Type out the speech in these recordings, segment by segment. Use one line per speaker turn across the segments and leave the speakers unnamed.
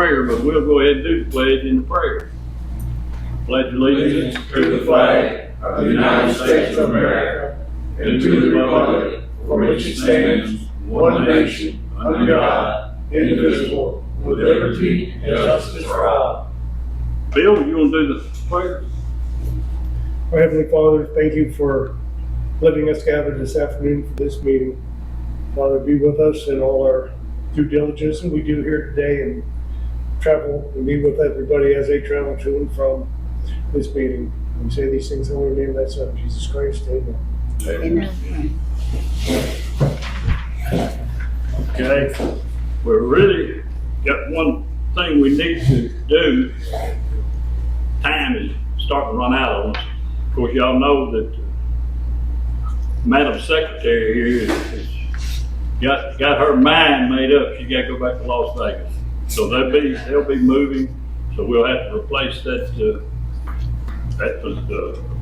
prayer, but we'll go ahead and do the pledge in the prayer. Pledge allegiance
to the flag of the United States of America and to the republic for which it stands, one nation, under God, indivisible, with liberty and justice for all.
Bill, you want to do the prayer?
Our Heavenly Father, thank you for letting us gather this afternoon for this meeting. Father, be with us in all our due diligence that we do here today, and travel and be with everybody as they travel to and from this meeting. We say these things in the name of that Son, Jesus Christ. Amen.
Amen.
Okay, we're really got one thing we need to do. Time is starting to run out on us. Of course, y'all know that Madam Secretary here is got her mind made up. She got to go back to Las Vegas, so they'll be moving. So we'll have to replace that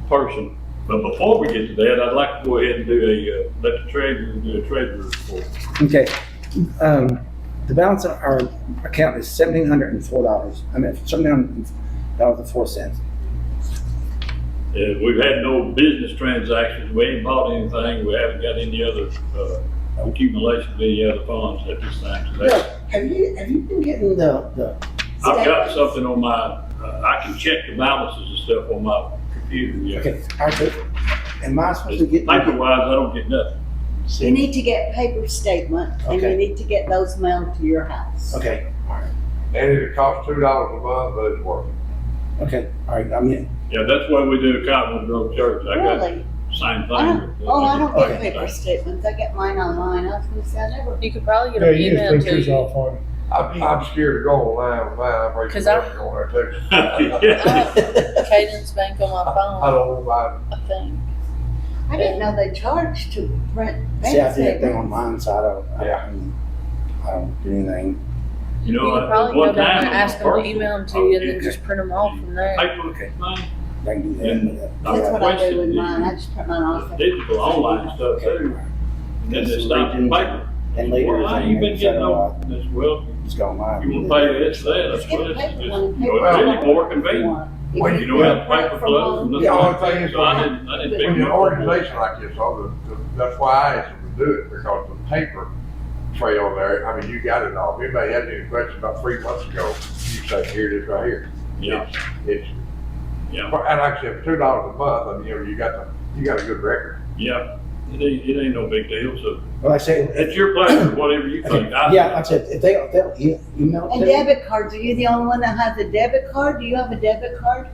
person. But before we get to that, I'd like to go ahead and do let the treasurer do a treasurer report.
Okay. The balance on our account is $1,704. I mean, $1,700.04.
We've had no business transactions. We ain't bought anything. We haven't got any other accumulation of any other funds at this time. So
Look, have you been getting the
I've got something on my. I can check the balances and stuff on my computer. Yeah.
Okay. All right. Good. Am I supposed to get?
Paper-wise, I don't get nothing.
You need to get paper statement, and you
Okay.
need to get those mailed to your house.
Okay. All right.
And it costs $2 a month, but it's worth it.
Okay. All right. I'm in.
Yeah, that's why we do a Cottonwood Grove Church. I got
Really?
the same thing.
I don't get
Okay.
paper statements. I get mine online. I was gonna say I never.
You could probably get
Yeah,
an
you just
email
print
to
yours
you.
off on.
I'm scared to go online with mine. I'm afraid
'Cause
to
I-
go on there too.
I have Cadence Bank on my
I
phone,
don't know
I think.
I didn't know they charged to print
See, I
bank
do everything on
statements.
mine, so
Yeah.
I don't do anything.
You know,
You could probably
one
go down
time
there and
on my
ask them to
personal,
email them to
I
you
was
and then
getting
just print them off from there.
Paper
Okay.
thing,
I can do
And-
that.
That's what I do with
Question,
mine. I just print mine off.
digital online stuff too. And then they stop in paper.
And later,
Well, how you been getting on this? Well,
Just go online.
you want to pay this, that, that's
Get
what
a
it's
paper
just,
one.
you know, it's really more convenient.
Well,
You don't have paper flow and nothing
The only
like that.
thing is
So I didn't
when
pick
you're an
them up.
organization like this, that's why I asked them to do it, because the paper trail there, I mean, you got it all. If anybody had any questions about 3 months ago, you say, here it is right here.
Yeah,
It's,
yeah,
and like I said, for $2 a month, I mean, you got a good record.
yeah. It ain't no big deal, so
Well, I say,
it's your pleasure, whatever you think.
yeah, like I said, if they'll email it
And
to me.
debit cards, are you the only one that has a debit card? Do you have a debit card?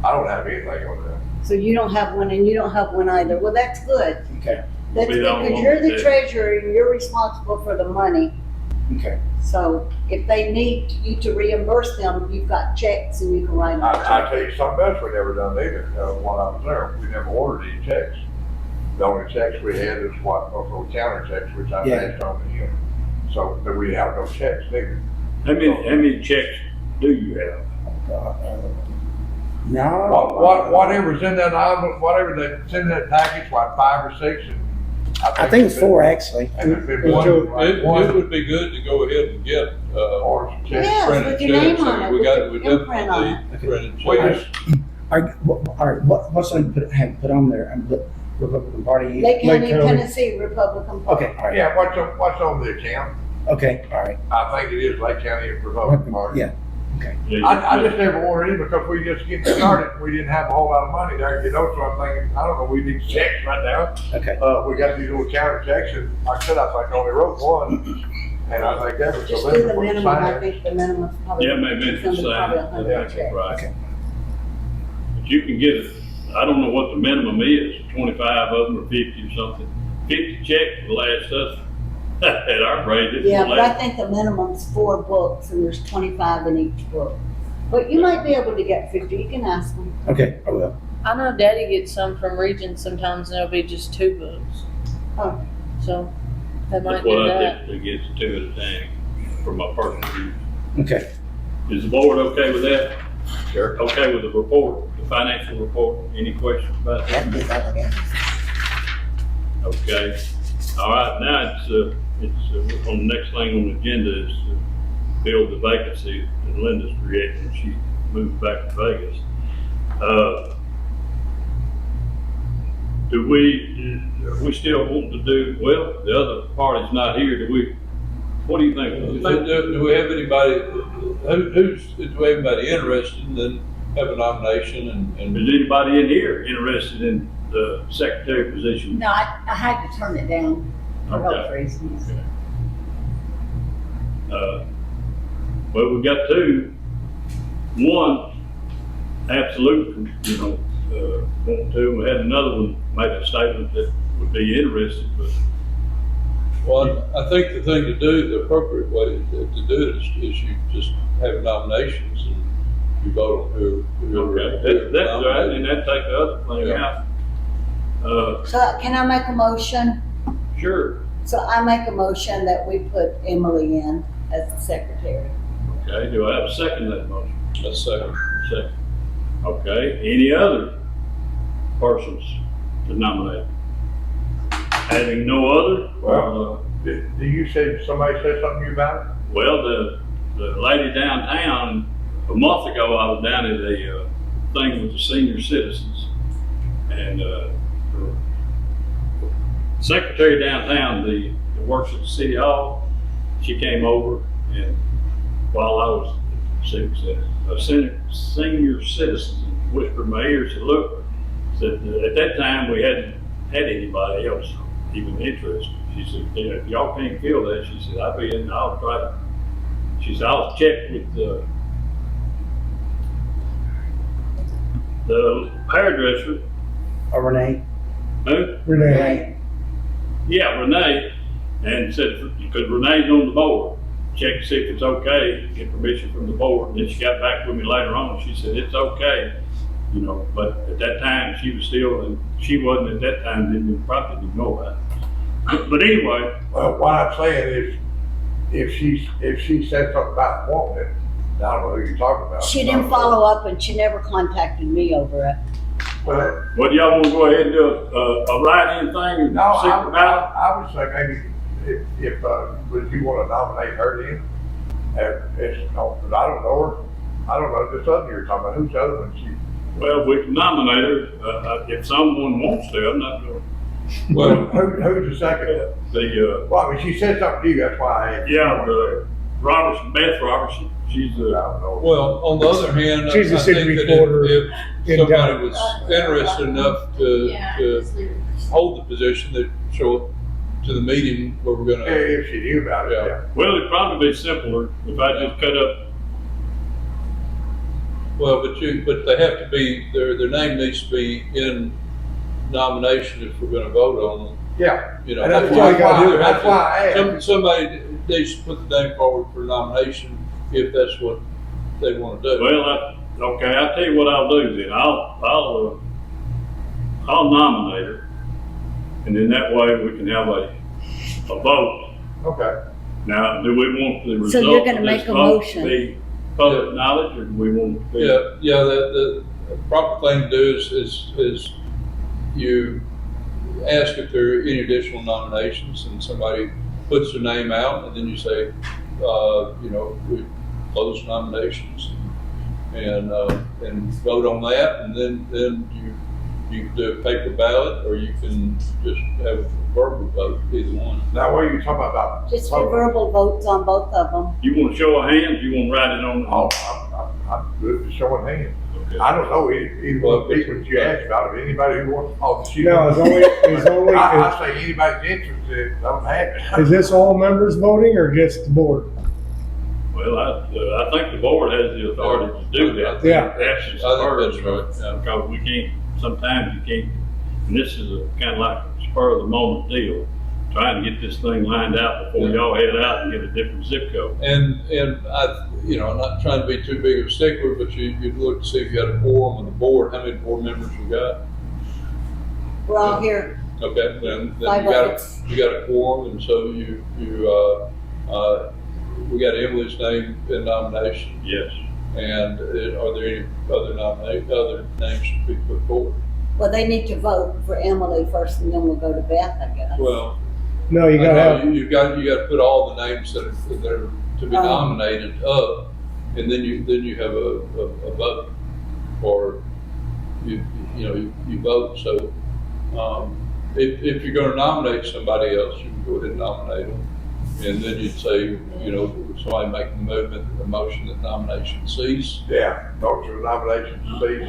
I don't have anything on that.
So you don't have one and you don't have one either. Well, that's good.
Okay.
That's
We
good
don't
because
want
you're the
that.
treasurer and you're responsible for the money.
Okay.
So if they need you to reimburse them, you've got checks and you can write them.
I tell you something else we never done either, while I was there, we never ordered any checks. The only checks we had is for counter checks, which I
Yeah.
passed on to him. So, but we have no checks neither.
How many checks do you have?
No.
Whatever's in that envelope, whatever that's in that package, like 5 or 6, and
I think it's 4 actually.
And there's been
It
one
would be good to go ahead and get,
or some checks.
Yeah,
printed
with your name
checks.
on it,
We
with
got,
your
we
imprint on
definitely printed
We
checks.
just,
All right, what's I put on there? And put Republican Party.
Lake County,
County.
Tennessee Republican Party.
Okay, all right.
yeah, what's on the account?
Okay, all right.
I think it is Lake County Republican Party.
Yeah. Okay.
Yeah,
I just never ordered it because we just getting started, we didn't have a whole lot of money there, you know, so I'm thinking, I don't know, we need checks right now.
Okay.
We got these little counter checks, and like I said, I think I only wrote one, and I think that was
Just
the
do the
limit for the
minimum. I
sign.
think the minimum's probably.
Yeah, maybe it's the
gonna be probably
same.
100
I think
checks.
right.
Okay.
But you can get it, I don't know what the minimum is, 25 of them or 50 or something. 50 checks will last us at our rate. It
Yeah,
will
but I
last.
think the minimum's 4 books and there's 25 in each book. But you might be able to get 50. You can ask them.
Okay, I will.
I know Daddy gets some from Region sometimes and it'll be just 2 books.
Oh.
So they might
That's
do
what I
that.
typically get 2 at a time for my personal use.
Okay.
Is the board okay with that? Sure. Okay with the report, the financial report? Any questions about that? Okay. All right, now it's on the next thing on the agenda is fill the vacancy that Linda's created when she moved back to Vegas. Are we still want to do, well, the other party's not here, what do you think?
Do we have anybody, do we have anybody interested in then have a nomination and
Is anybody in here interested in the secretary position?
No, I had to turn it down for health
Okay.
reasons.
Well, we got two. One, absolutely, want to. We had another one made a statement that would be interested, but
Well, I think the thing to do, the appropriate way to do it is you just have nominations and you vote on who.
okay, that's right, and that take the other thing
Yeah.
out.
So can I make a motion?
Sure,
So I make a motion that we put Emily in as the secretary.
okay, do I have a second to that motion?
Let's say.
Second. Okay, any other persons to nominate? Having no other?
Well, do you say, somebody said something to you about it?
Well, the lady downtown, a month ago, I was down at a thing with the senior citizens. And secretary downtown, that works at the city hall, she came over and while I was a senior citizen, whispered in my ear, said, look, said, at that time we hadn't had anybody else even interested. She said, if y'all can't fill that, she said, I'll try to. She said, I'll check with the hairdresser.
Renee?
Who?
Renee.
Yeah, Renee, and said, because Renee's on the board, check to see if it's okay, get permission from the board. And then she got back with me later on, she said, it's okay, but at that time, she was still, and she wasn't at that time, probably didn't know about it. But anyway,
Well, what I'm saying is, if she said something about wanting it, I don't know who you're talking about.
She didn't follow up and she never contacted me over it.
Well,
what do y'all want to go ahead and do, a write-in thing and
no,
secret ballot?
I would say maybe if would you want to nominate her then? Because I don't know her. I don't know this other you're talking about. Who's the other one?
Well, we can nominate her, if someone wants to, I'm not going
Well,
Who's the second?
the,
Well, I mean, she said something to you, that's why I asked.
Beth Robertson, she's
I
the,
don't know.
well, on the other hand,
She's a
I
city
think that
reporter
if
in
somebody
town.
was interested enough to hold the position, they'd show up to the meeting where we're
Yeah,
gonna,
if she knew about it,
Yeah.
yeah.
well, it'd probably be simpler if I just cut up.
well, but they have to be, their name needs to be in nomination if we're gonna vote on them.
Yeah,
You know,
and that's
that's why you gotta do it.
that's why I asked.
Somebody needs to put the name forward for nomination if that's what they wanna do.
Well, okay, I'll tell you what I'll do then. I'll nominate her. And then that way we can have a vote.
Okay.
Now, do we want the
So you're
result
gonna
of
make
this
a
vote
motion?
to be public knowledge, or do we want it to be?
Yeah, the proper thing to do is you ask if there are any additional nominations and somebody puts their name out and then you say, we close nominations and vote on that, and then you can do a paper ballot or you can just have a verbal vote, either one.
Now, what are you talking about?
Just for verbal votes on both of them.
You want to show of hands, you want to write it on?
Oh, I'm good at showing hands.
Okay.
I don't know either one of the people that you asked about, if anybody who wants, she.
No, it's only,
I say anybody's interested, I'm happy.
is this all members voting or just the board?
Well, I think the board has the authority to do that.
Yeah.
Absence
I
of
think
her,
that's right, yeah.
because we can't, sometimes you can't, and this is a kind of like a spur of the moment deal, trying to get this thing lined out before
Yeah.
y'all head out and get a different zip code.
And I, I'm not trying to be too big of a stickler, but you'd look to see if you had a quorum on the board, how many board members we got.
We're all here.
Okay, then
Five
you
votes.
got a quorum, and so we got Emily's name in nomination,
Yes.
and are there any other names to be put forward?
Well, they need to vote for Emily first and then we'll go to Beth, I guess.
Well,
No, you gotta have,
you got to put all the names that are to be nominated up, and then you have a vote, or you vote. So if you're going to nominate somebody else, you can go ahead and nominate them, and then you'd say, somebody making a motion that nomination cease.
Yeah, motion of nomination cease.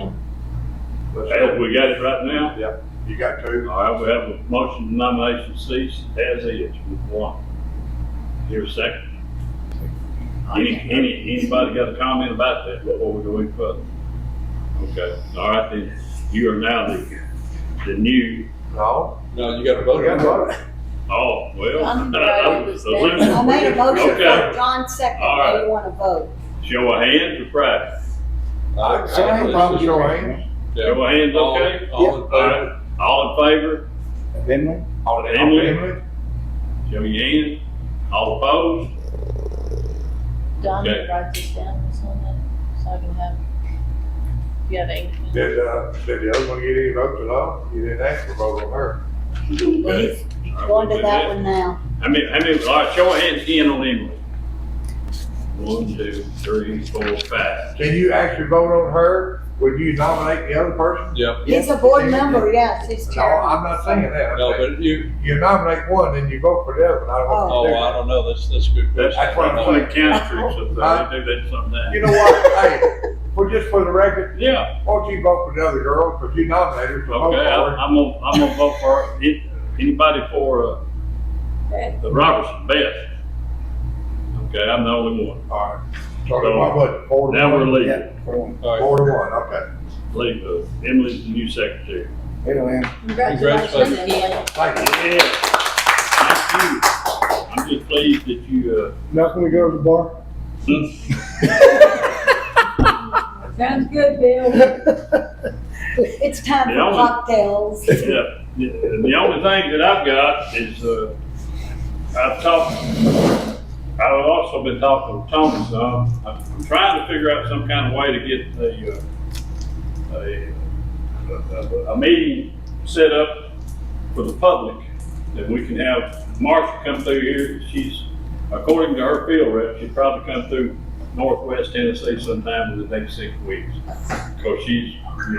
Have we got it right now?
Yeah, you got two.
All right, we have a motion to nomination cease as is with one. Here a second. Anybody got a comment about that before we go any further? Okay, all right then, you are now the new,
No,
No, you got to vote
we
on
got
it.
vote.
oh, well.
I'm right, it was
I made a motion
Okay.
for John second,
All right.
do you wanna vote?
Show of hands or private?
I ain't problem with your hands.
Yeah.
Show of hands, okay?
All in
All
favor?
right, all in favor?
Finley?
On
Emily?
Emily?
Show your hand. All opposed?
Don,
Okay.
write this down or something, so I can have, if you have ink.
Did the other one get any votes at all? You didn't ask for a vote on her.
Well, he's going to that one now.
How many, all right, show of hands again on Emily. 1, 2, 3, 4, 5.
Can you actually vote on her? Would you nominate the other person?
Yeah.
He's a board member, yes, he's
No,
chairman.
I'm not saying that. I'm
No,
saying
but you.
you nominate one, then you vote for the other one. I don't know
Oh,
what to
I don't know. That's a good question.
That's what I'm
On the
saying.
county streets up there, they do that
do.
sometimes.
You know what? Hey, just for the record,
Yeah,
why don't you vote for the other girl? Because you nominated her, so vote
okay,
for her.
I'm gonna vote for anybody for, the Robertson best. Okay, I'm the only one.
All right. So my budget, 4 to 1.
Now we're leaving.
Yeah, for one.
All right.
4 to 1, okay.
Leave, Emily's the new secretary.
Hello, Ann.
Congratulations, Emily.
Thank you.
Yeah. Thank you. I'm just pleased that you,
Now can we go to the bar?
Sounds good, Bill.
It's time
Yeah,
for cocktails.
Yeah, the only thing that I've got is, I've also been talking with Tony some. I'm trying to figure out some kind of way to get a meeting set up for the public, that we can have Marcia come through here. She's, according to her field rep, she'd probably come through Northwest Tennessee sometime in the next 6 weeks. Because she's,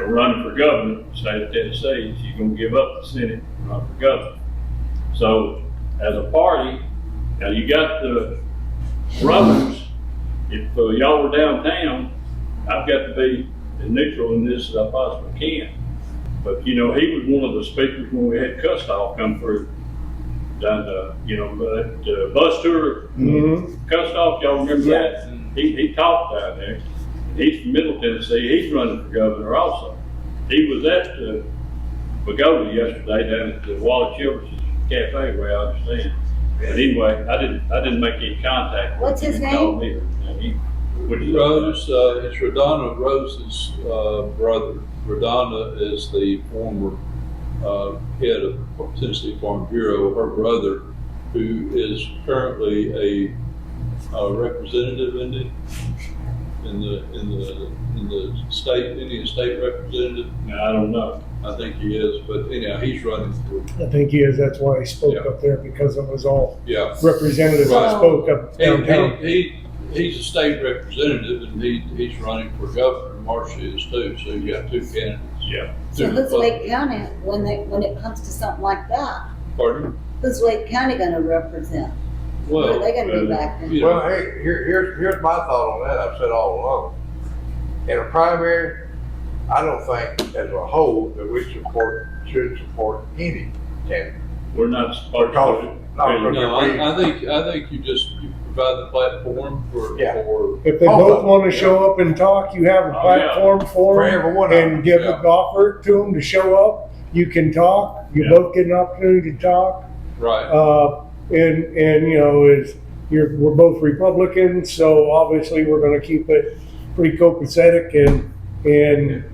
running for governor of the state of Tennessee. She's gonna give up the Senate and run for governor. So, as a party, now you got the brothers, if y'all were downtown, I've got to be as neutral in this as I possibly can. But, he was one of the speakers when we had Custoff come through. Done, that bus tour, Custoff, y'all remember that? He talked down there. He's from Middle Tennessee. He's running for governor also. He was at Pagoda yesterday down at the Wally Children's Cafe, where I understand. But anyway, I didn't make any contact.
What's his
He called me. Which is
Rose, it's Redonna Rose's brother. Redonna is the former head of Tennessee Farm Bureau. Her brother, who is currently a representative in the state, Indian state representative.
I don't know.
I think he is, but anyhow, he's running for.
I think he is, that's why he spoke
Yeah.
up there, because it was all
Yeah.
representatives that
Right.
spoke up
And
downtown.
he's a state representative, and he's running for governor. Marcia is too. So you got two candidates.
Yeah.
So who's Lake County, when it comes to something like that,
Pardon?
who's Lake County gonna represent? Who are
Well,
they gonna be back then?
you know,
Well, hey, here's my thought on that. I've said all along. In a primary, I don't think as a whole that we should support any candidate.
We're not supposed
Because-
to.
no,
no, I think you provide the platform for.
Yeah.
If they both want to show up and talk, you have a
Oh,
platform
For
for them
every one of them.
and give
Yeah.
a offer to them to show up. You can talk, you
Yeah.
both get an opportunity to talk.
Right.
We're both Republicans, so obviously we're gonna keep it pretty copacetic and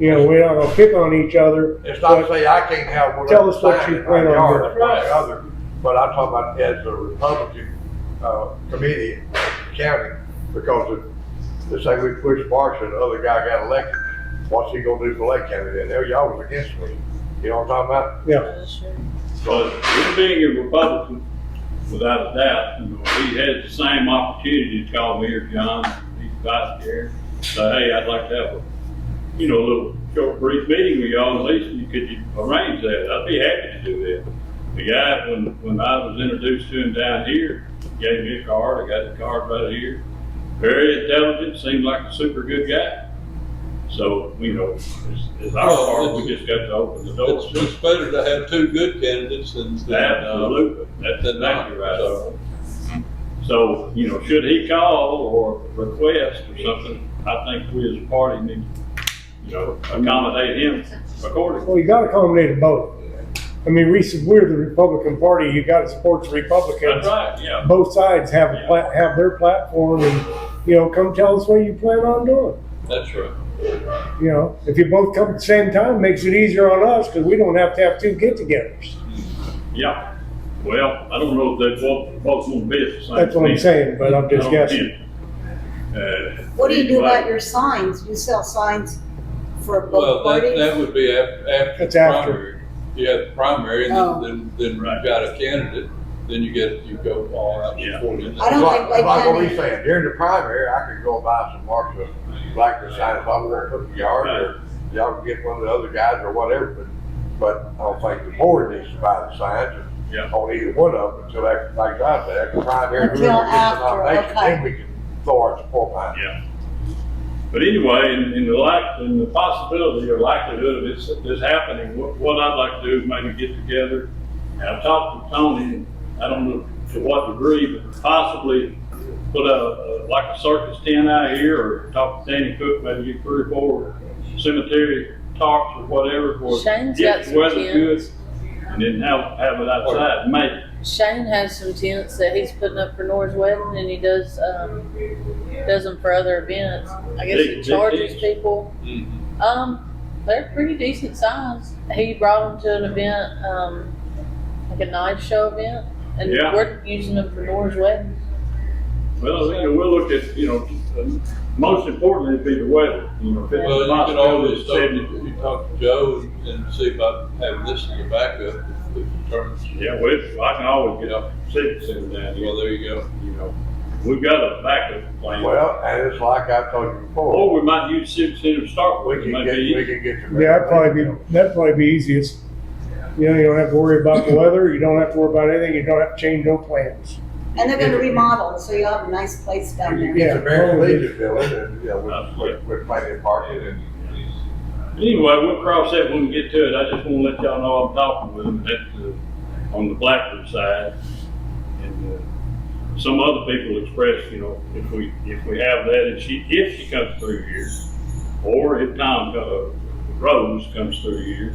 we're not gonna pick on each other.
It's not to
but
say I can't have one.
Tell us what
sign
you
in my
plan on
yard
doing.
or the other, but I'm talking about as a Republican, committee in the county, because let's say we push Marcia and the other guy got elected, what's he gonna do for Lake County then? Hell, y'all was against me. You know what I'm talking about?
Yeah,
That's true.
But you being a Republican, without a doubt, you know, he has the same opportunity to call me or John, he's vice chair, say, hey, I'd like to have a, you know, a little short brief meeting with y'all, at least could you arrange that? I'd be happy to do that. The guy, when I was introduced to him down here, gave me a card, I got the card right here. Very intelligent, seemed like a super good guy. So, you know, it's our part, we just got to open the door.
It's better to have two good candidates than.
Absolutely, that's
than not.
exactly right. So, you know, should he call or request or something, I think we as a party need, you know, accommodate him accordingly.
Well, you gotta accommodate both. I mean, we're the Republican Party, you gotta support the Republicans.
That's right, yeah.
Both sides have have their platform and, you know, come tell us what you plan on doing.
That's right.
You know, if you both come at the same time, makes it easier on us, because we don't have to have two get-togethers.
Yeah, well, I don't know if they both want to be at the same.
That's what I'm
meeting.
saying, but I'm just
I don't
guessing.
What do you do
anyway,
about your signs? You sell signs for
Well,
both parties?
that would be after
That's
the
after.
primary. You have the primary, and
Oh.
then
Right.
you've got a candidate, then you go all out
Yeah.
before you.
I don't think they
Like what
can.
he's saying, during the primary, I could go buy some marks of black signs if I want to put in the yard, or y'all can get one of the other guys or whatever, but I don't think the board needs to buy the signs
Yeah.
on either one of them until after, like I said, after the primary,
Until
whoever gets the
after,
nomination,
okay.
then we can throw our support behind it.
Yeah. But anyway, in the possibility or likelihood of this happening, what I'd like to do is maybe get together. And I've talked to Tony, and I don't know to what degree, but possibly put like a circus tent out here, or talk to Danny Cook, maybe get 3 or 4 cemetery talks or whatever. For
Shane's
if
got
the
some
weather's good,
tents.
and then have it outside, maybe.
Shane has some tents that he's putting up for Nora's wedding, and he does them for other events. I guess he
Big
charges
tents?
people.
Mhm.
They're pretty decent size. He brought them to an event, like a knife show event, and
Yeah.
we're using them for Nora's wedding.
Well, you know, we'll look at, you know, most importantly, it'd be the weather. You know, if it's
Well, you can
possible,
always
it's
talk,
70.
you talk to Joe and see about having this as a backup if it turns.
Yeah, well, I can always get up civic center down here.
Well, there you go.
You know, we've got a backup plan.
Well, and it's like I told you before,
Or we might use civic center to start
we
with.
can
It might
get,
be
we
easy.
can get the.
Yeah, that'd probably be easiest. You know, you don't have to worry about the weather, you don't have to worry about anything, you don't have to change no plans.
And they're gonna remodel, so you'll have a nice place down
You
there.
can get the
Yeah.
American Legion building, and, you know, with plenty of parking and.
Anyway, we'll cross that when we get to it. I just want to let y'all know I'm talking with them on the Blackford side. And some other people expressed, you know, if we have that, and if she comes through here, or if Rose comes through here,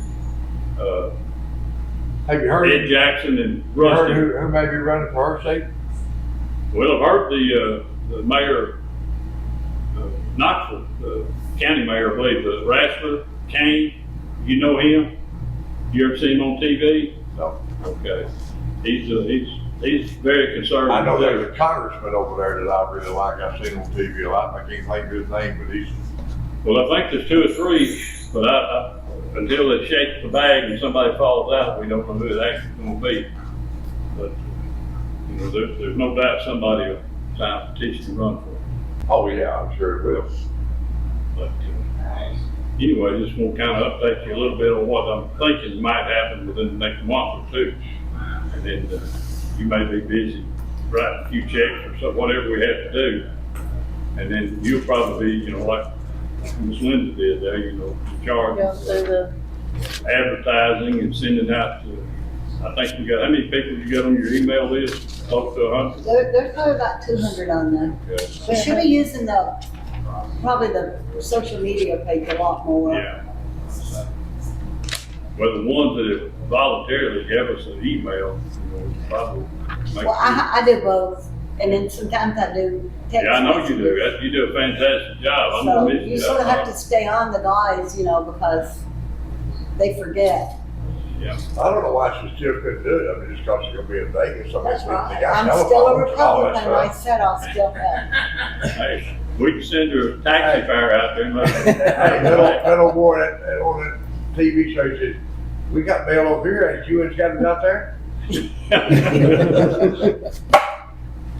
Have you heard,
Ed Jackson and
heard
Rusty.
who may be running for her seat?
Well, I've heard the mayor, Knoxville, the county mayor, I believe, Rassler, Kane, you know him? You ever seen him on TV?
No.
Okay. He's very conservative.
I know there's a congressman over there that I really like. I've seen him on TV a lot. I can't think of his name, but he's.
Well, I think there's 2 or 3, but I until they shake the bag and somebody falls out, we don't know who it actually going to be. But, you know, there's no doubt somebody will try to petition to run for it.
Oh yeah, I'm sure it will.
But anyway, just want to kind of update you a little bit on what I'm thinking might happen within the next month or 2. And then you may be busy writing a few checks or so, whatever we have to do. And then you'll probably be, you know, like Ms. Linda did there, you know, in charge
Go
of
through the,
advertising and sending out to, I think we got, how many people you got on your email list? Close to 100?
There's probably about 200 on there.
Okay.
We should be using probably the social media page a lot more.
Yeah. Well, the ones that have voluntarily give us an email, you know, probably make.
Well, I do both, and then sometimes I do text.
Yeah, I know you do.
messages.
You do a fantastic job. I'm
So
gonna miss
you sort of have to stay on the guys, you know, because they forget.
Yeah.
I don't know why she still couldn't do it. I mean, just because she's gonna be in Vegas.
That's right. I'm still a Republican, I said I'll still help.
Hey, we can send her a taxi fare out there and let her.
Hey, that old boy that on that TV show said, "We got mail over here, ain't you? Ain't got it out there?"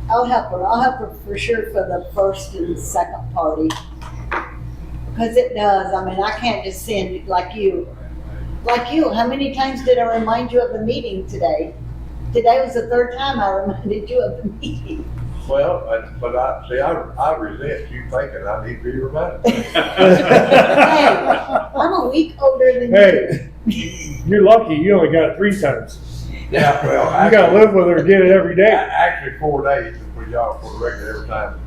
I'll help her. I'll help her for sure for the first and second party. Because it does. I mean, I can't just send like you. Like you, how many times did I remind you of the meeting today? Today was the third time I reminded you of the meeting.
Well, but I resent you thinking I need to be reminded.
Hey, I'm a week older than
Hey, you're lucky, you only got it 3 times.
Yeah, well,
You gotta live with her and get it every day.
Actually, 4 days, if we y'all for the record every time.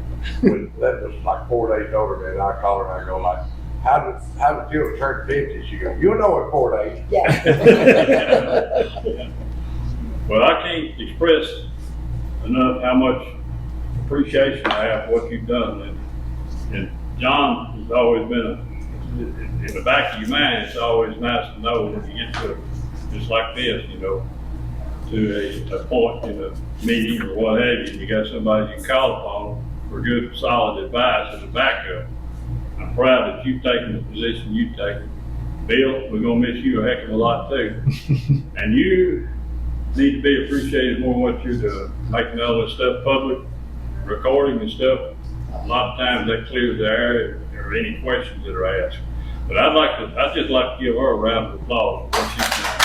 When that was like 4 days older than I call her and I go like, how did you turn 50? She goes, you'll know in 4 days.
Yeah.
Well, I can't express enough how much appreciation I have for what you've done. And John has always been in the back of your mind, it's always nice to know when you get to, just like this, you know, to a point in a meeting or what have you, you got somebody you can call upon for good, solid advice as a backup. I'm proud that you've taken the position you've taken. Bill, we're gonna miss you a heck of a lot too. And you need to be appreciated more what you're doing, making all this stuff public, recording and stuff. A lot of times that clears the air or any questions that are asked. But I'd just like to give her a round of applause for what she's done.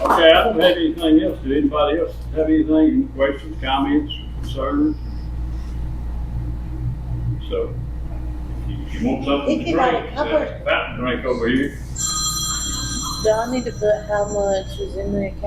Okay, I don't have anything else. Do anybody else have anything, any questions, comments, concerns? So, if you want something to
If you got
drink,
a cover.
fountain drink over here.
Do I need to put how much is in the account?